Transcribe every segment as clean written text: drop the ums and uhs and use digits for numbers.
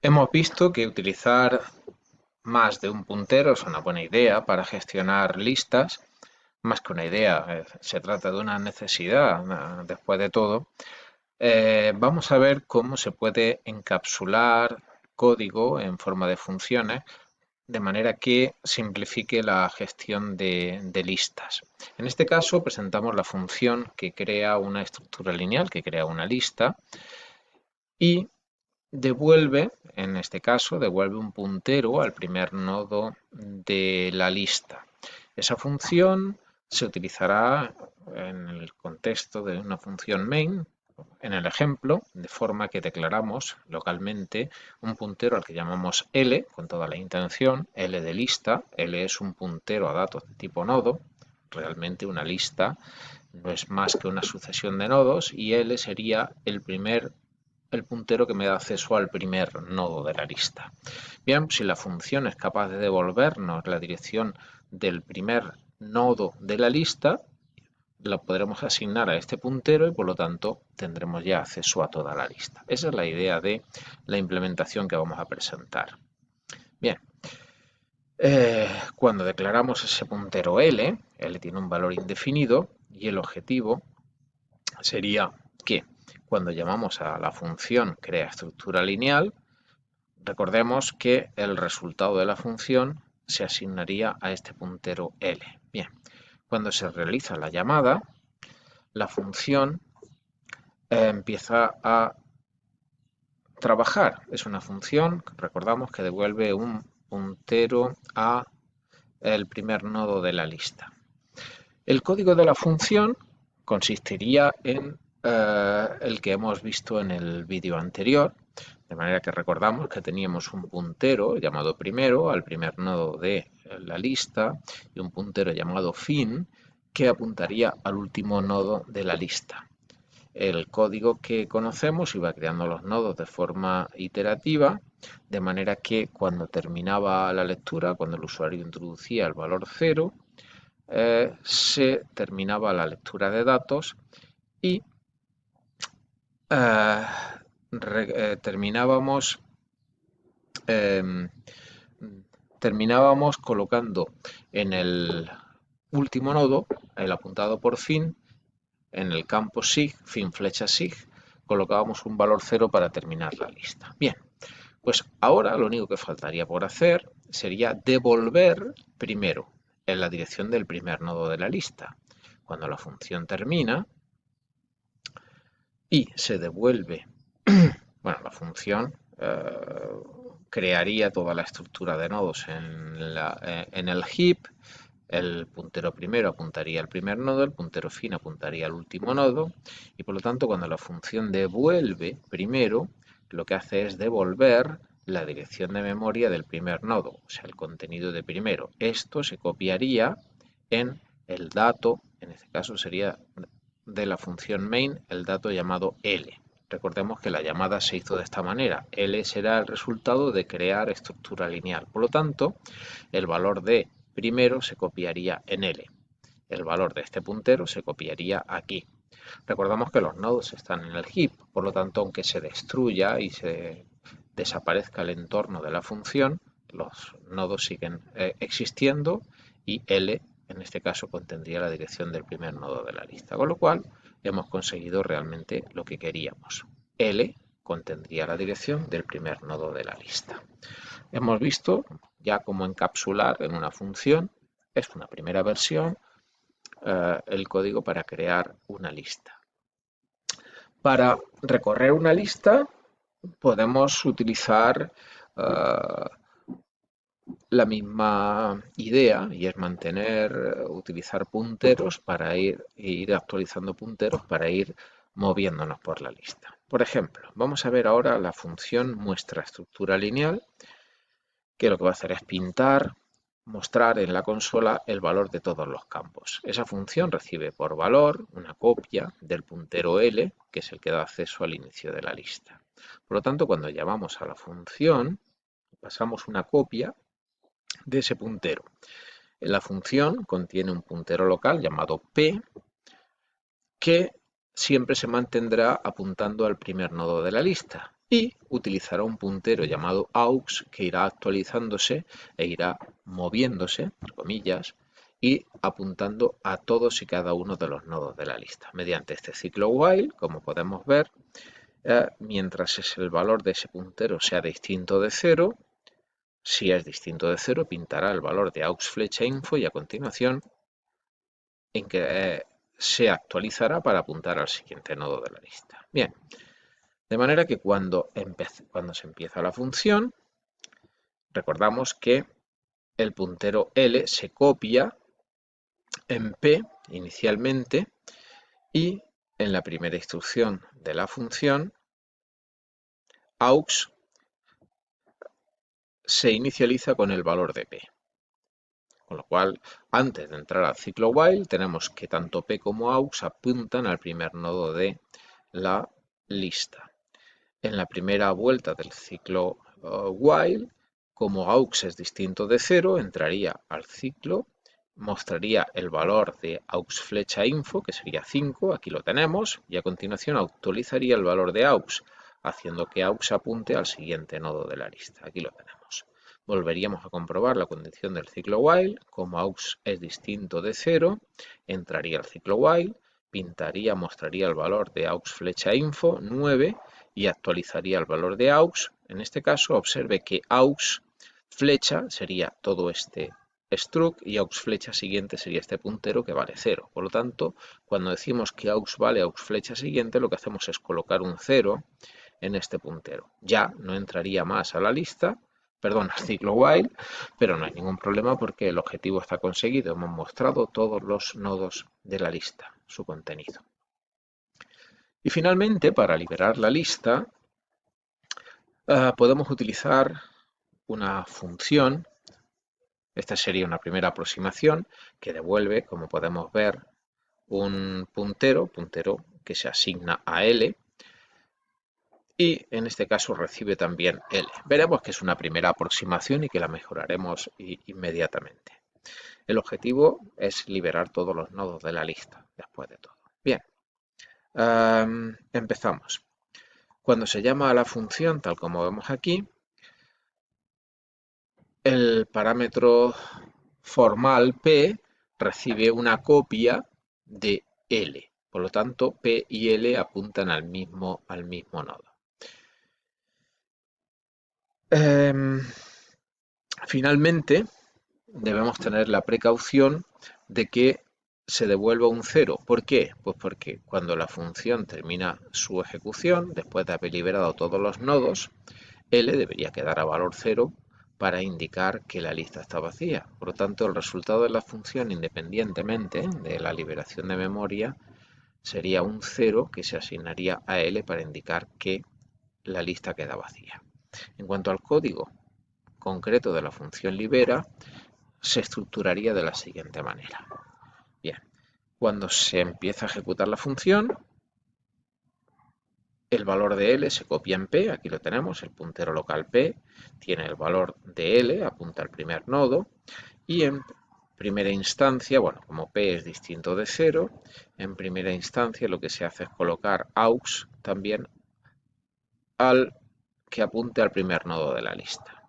Hemos visto que utilizar más de un puntero es una buena idea para gestionar listas, más que una idea, se trata de una necesidad, después de todo. Vamos a ver cómo se puede encapsular código en forma de funciones de manera que simplifique la gestión de listas. En este caso presentamos la función que crea una estructura lineal, que crea una lista y devuelve, en este caso, devuelve un puntero al primer nodo de la lista. Esa función se utilizará en el contexto de una función main, en el ejemplo, de forma que declaramos localmente un puntero al que llamamos L, con toda la intención, L de lista. L es un puntero a datos de tipo nodo. Realmente una lista no es más que una sucesión de nodos y L sería el puntero que me da acceso al primer nodo de la lista. Bien, si la función es capaz de devolvernos la dirección del primer nodo de la lista, la podremos asignar a este puntero y por lo tanto tendremos ya acceso a toda la lista. Esa es la idea de la implementación que vamos a presentar. Bien, cuando declaramos ese puntero L tiene un valor indefinido y el objetivo sería que cuando llamamos a la función crea estructura lineal, recordemos que el resultado de la función se asignaría a este puntero L. Bien, cuando se realiza la llamada, la función empieza a trabajar. Es una función, recordamos, que devuelve un puntero a el primer nodo de la lista. El código de la función consistiría en el que hemos visto en el vídeo anterior, de manera que recordamos que teníamos un puntero llamado primero al primer nodo de la lista y un puntero llamado fin que apuntaría al último nodo de la lista. El código que conocemos iba creando los nodos de forma iterativa, de manera que cuando terminaba la lectura, cuando el usuario introducía el valor 0, se terminaba la lectura de datos y eh, terminábamos, eh, terminábamos colocando en el último nodo, el apuntado por fin, en el campo sig, fin flecha sig, colocábamos un valor 0 para terminar la lista. Bien, pues ahora lo único que faltaría por hacer sería devolver primero en la dirección del primer nodo de la lista. Cuando la función termina y se devuelve, bueno, la función crearía toda la estructura de nodos en el heap. El puntero primero apuntaría al primer nodo, el puntero fin apuntaría al último nodo y por lo tanto cuando la función devuelve primero, lo que hace es devolver la dirección de memoria del primer nodo, o sea, el contenido de primero. Esto se copiaría en el dato, en este caso sería de la función main, el dato llamado L. Recordemos que la llamada se hizo de esta manera. L será el resultado de crear estructura lineal. Por lo tanto, el valor de primero se copiaría en L. El valor de este puntero se copiaría aquí. Recordamos que los nodos están en el heap, por lo tanto, aunque se destruya y se desaparezca el entorno de la función, los nodos siguen existiendo y L, en este caso, contendría la dirección del primer nodo de la lista, con lo cual hemos conseguido realmente lo que queríamos. L contendría la dirección del primer nodo de la lista. Hemos visto ya cómo encapsular en una función, es una primera versión, el código para crear una lista. Para recorrer una lista podemos utilizar la misma idea y es utilizar punteros para ir actualizando punteros para ir moviéndonos por la lista. Por ejemplo, vamos a ver ahora la función muestra estructura lineal, que lo que va a hacer es mostrar en la consola el valor de todos los campos. Esa función recibe por valor una copia del puntero L, que es el que da acceso al inicio de la lista. Por lo tanto, cuando llamamos a la función, pasamos una copia de ese puntero. La función contiene un puntero local llamado P, que siempre se mantendrá apuntando al primer nodo de la lista. y utilizará un puntero llamado aux que irá actualizándose e irá moviéndose, entre comillas, y apuntando a todos y cada uno de los nodos de la lista. Mediante este ciclo while, como podemos ver, mientras el valor de ese puntero sea distinto de 0, si es distinto de 0, pintará el valor de aux flecha info y a continuación en que se actualizará para apuntar al siguiente nodo de la lista. Bien, de manera que cuando se empieza la función, recordamos que el puntero L se copia en P inicialmente y en la primera instrucción de la función aux se inicializa con el valor de P. Con lo cual, antes de entrar al ciclo while, tenemos que tanto P como aux apuntan al primer nodo de la lista. En la primera vuelta del ciclo while, como aux es distinto de 0, entraría al ciclo, mostraría el valor de aux flecha info, que sería 5, aquí lo tenemos, y a continuación actualizaría el valor de aux, haciendo que aux apunte al siguiente nodo de la lista. Aquí lo tenemos. Volveríamos a comprobar la condición del ciclo while, como aux es distinto de 0, entraría al ciclo while, mostraría el valor de aux flecha info, 9, y actualizaría el valor de aux. En este caso, observe que aux flecha sería todo este struct y aux flecha siguiente sería este puntero que vale 0. Por lo tanto, cuando decimos que aux vale aux flecha siguiente, lo que hacemos es colocar un 0 en este puntero. Ya no entraría más a la lista, perdón, al ciclo while, pero no hay ningún problema porque el objetivo está conseguido. Hemos mostrado todos los nodos de la lista, su contenido. Y finalmente, para liberar la lista, podemos utilizar una función. Esta sería una primera aproximación que devuelve, como podemos ver, un puntero que se asigna a L, y en este caso recibe también L. Veremos que es una primera aproximación y que la mejoraremos inmediatamente. El objetivo es liberar todos los nodos de la lista, después de todo. Bien, empezamos. Cuando se llama a la función, tal como vemos aquí, el parámetro formal P recibe una copia de L. Por lo tanto, P y L apuntan al mismo nodo. Finalmente, debemos tener la precaución de que se devuelva un 0. ¿Por qué? Pues porque cuando la función termina su ejecución, después de haber liberado todos los nodos, L debería quedar a valor 0 para indicar que la lista está vacía. Por lo tanto, el resultado de la función, independientemente de la liberación de memoria, sería un 0 que se asignaría a L para indicar que la lista queda vacía. En cuanto al código concreto de la función libera, se estructuraría de la siguiente manera. Bien, cuando se empieza a ejecutar la función, el valor de L se copia en P, aquí lo tenemos, el puntero local P tiene el valor de L, apunta al primer nodo, y en primera instancia, bueno, como P es distinto de 0, en primera instancia lo que se hace es colocar aux también al que apunte al primer nodo de la lista.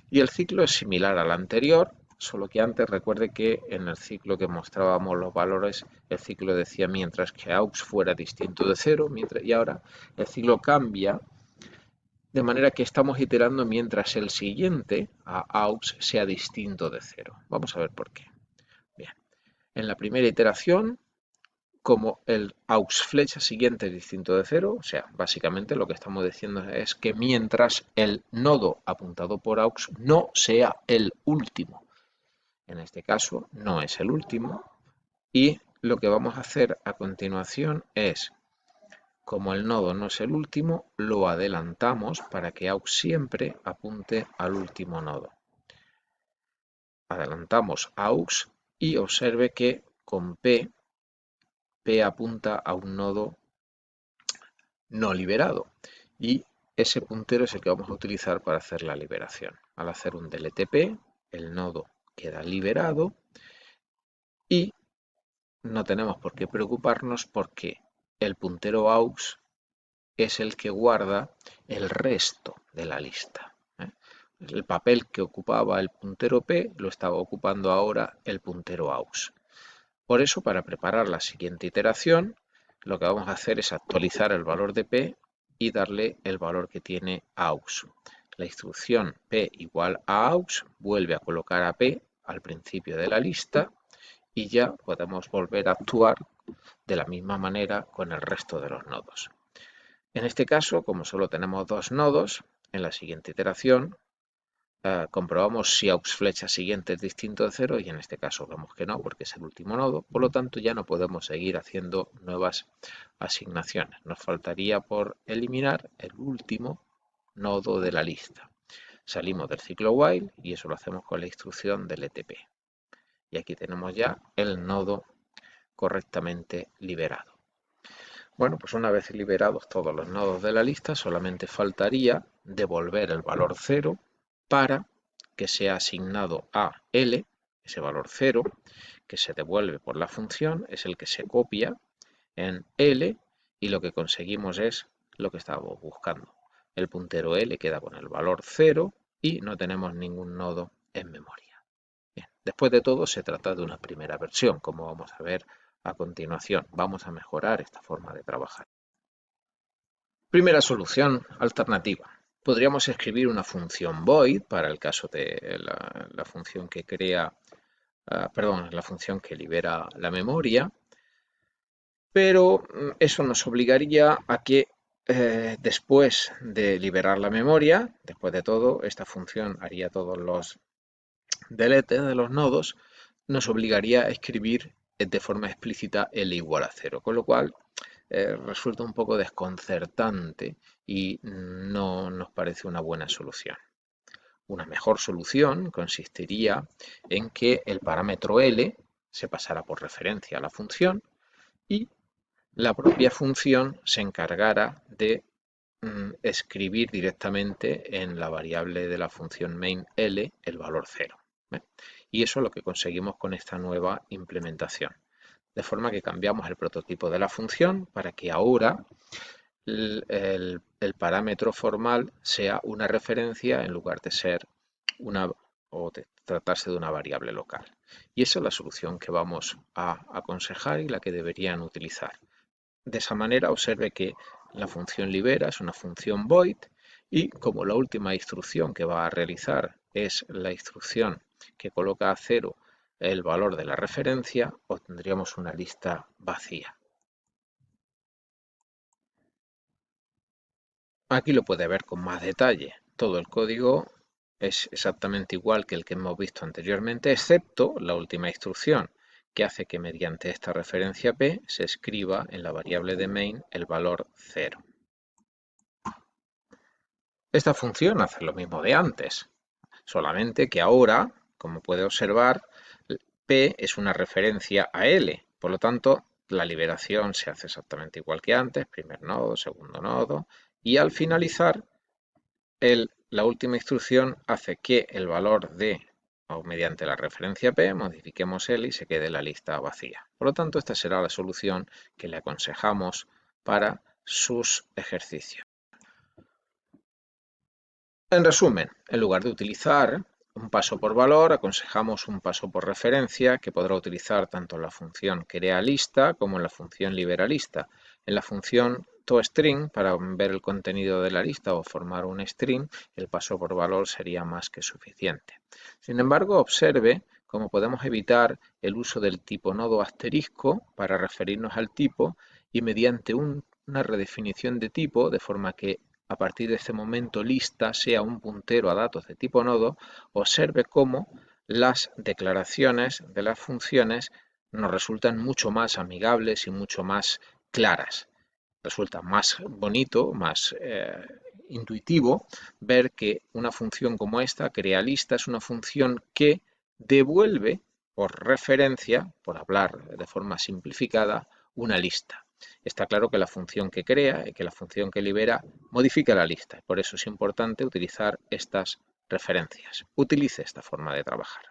Y el ciclo es similar al anterior, solo que antes recuerde que en el ciclo que mostrábamos los valores, el ciclo decía mientras que aux fuera distinto de 0, y ahora el ciclo cambia de manera que estamos iterando mientras el siguiente a aux sea distinto de 0. Vamos a ver por qué. Bien, en la primera iteración, como el aux flecha siguiente es distinto de 0, o sea, básicamente lo que estamos diciendo es que mientras el nodo apuntado por aux no sea el último. En este caso no es el último, y lo que vamos a hacer a continuación es, como el nodo no es el último, lo adelantamos para que aux siempre apunte al último nodo. Adelantamos aux y observe que con P apunta a un nodo no liberado, y ese puntero es el que vamos a utilizar para hacer la liberación. Al hacer un DLTP, el nodo queda liberado y no tenemos por qué preocuparnos porque el puntero aux es el que guarda el resto de la lista, ¿eh? El papel que ocupaba el puntero P lo estaba ocupando ahora el puntero AUX. Por eso, para preparar la siguiente iteración, lo que vamos a hacer es actualizar el valor de P y darle el valor que tiene AUX. La instrucción P igual a AUX vuelve a colocar a P al principio de la lista y ya podemos volver a actuar de la misma manera con el resto de los nodos. En este caso, como solo tenemos dos nodos, en la siguiente iteración comprobamos si aux flecha siguiente es distinto de 0 y en este caso vemos que no porque es el último nodo, por lo tanto ya no podemos seguir haciendo nuevas asignaciones. Nos faltaría por eliminar el último nodo de la lista. Salimos del ciclo while y eso lo hacemos con la instrucción del ETP. Y aquí tenemos ya el nodo correctamente liberado. Bueno, pues una vez liberados todos los nodos de la lista, solamente faltaría devolver el valor 0 para que sea asignado a L, ese valor 0, que se devuelve por la función, es el que se copia en L y lo que conseguimos es lo que estábamos buscando. El puntero L queda con el valor 0 y no tenemos ningún nodo en memoria. Bien, después de todo se trata de una primera versión, como vamos a ver a continuación. Vamos a mejorar esta forma de trabajar. Primera solución alternativa. Podríamos escribir una función void para el caso de la función que crea, la función que libera la memoria, pero eso nos obligaría a que después de liberar la memoria, después de todo, esta función haría todos los deletes de los nodos, nos obligaría a escribir de forma explícita L igual a 0, con lo cual resulta un poco desconcertante y no nos parece una buena solución. Una mejor solución consistiría en que el parámetro L se pasara por referencia a la función y la propia función se encargara de escribir directamente en la variable de la función main L el valor 0. Y eso es lo que conseguimos con esta nueva implementación. De forma que cambiamos el prototipo de la función para que ahora el parámetro formal sea una referencia en lugar de ser de tratarse de una variable local. Y esa es la solución que vamos a aconsejar y la que deberían utilizar. De esa manera observe que la función libera es una función void y como la última instrucción que va a realizar es la instrucción que coloca a 0 el valor de la referencia, obtendríamos una lista vacía. Aquí lo puede ver con más detalle. Todo el código es exactamente igual que el que hemos visto anteriormente, excepto la última instrucción, que hace que mediante esta referencia P se escriba en la variable de main el valor 0. Esta función hace lo mismo de antes, solamente que ahora, como puede observar, P es una referencia a L, por lo tanto la liberación se hace exactamente igual que antes, primer nodo, segundo nodo, y al finalizar la última instrucción hace que el valor de, o mediante la referencia P, modifiquemos L y se quede la lista vacía. Por lo tanto, esta será la solución que le aconsejamos para sus ejercicios. En resumen, en lugar de utilizar un paso por valor, aconsejamos un paso por referencia que podrá utilizar tanto en la función creaLista como en la función liberalista. En la función toString, para ver el contenido de la lista o formar un string, el paso por valor sería más que suficiente. Sin embargo, observe cómo podemos evitar el uso del tipo nodo asterisco para referirnos al tipo y mediante una redefinición de tipo, de forma que a partir de este momento lista sea un puntero a datos de tipo nodo, observe cómo las declaraciones de las funciones nos resultan mucho más amigables y mucho más claras. Resulta más bonito, más intuitivo ver que una función como esta, creaLista, es una función que devuelve por referencia, por hablar de forma simplificada, una lista. Está claro que la función que crea y que la función que libera modifica la lista. Por eso es importante utilizar estas referencias. Utilice esta forma de trabajar.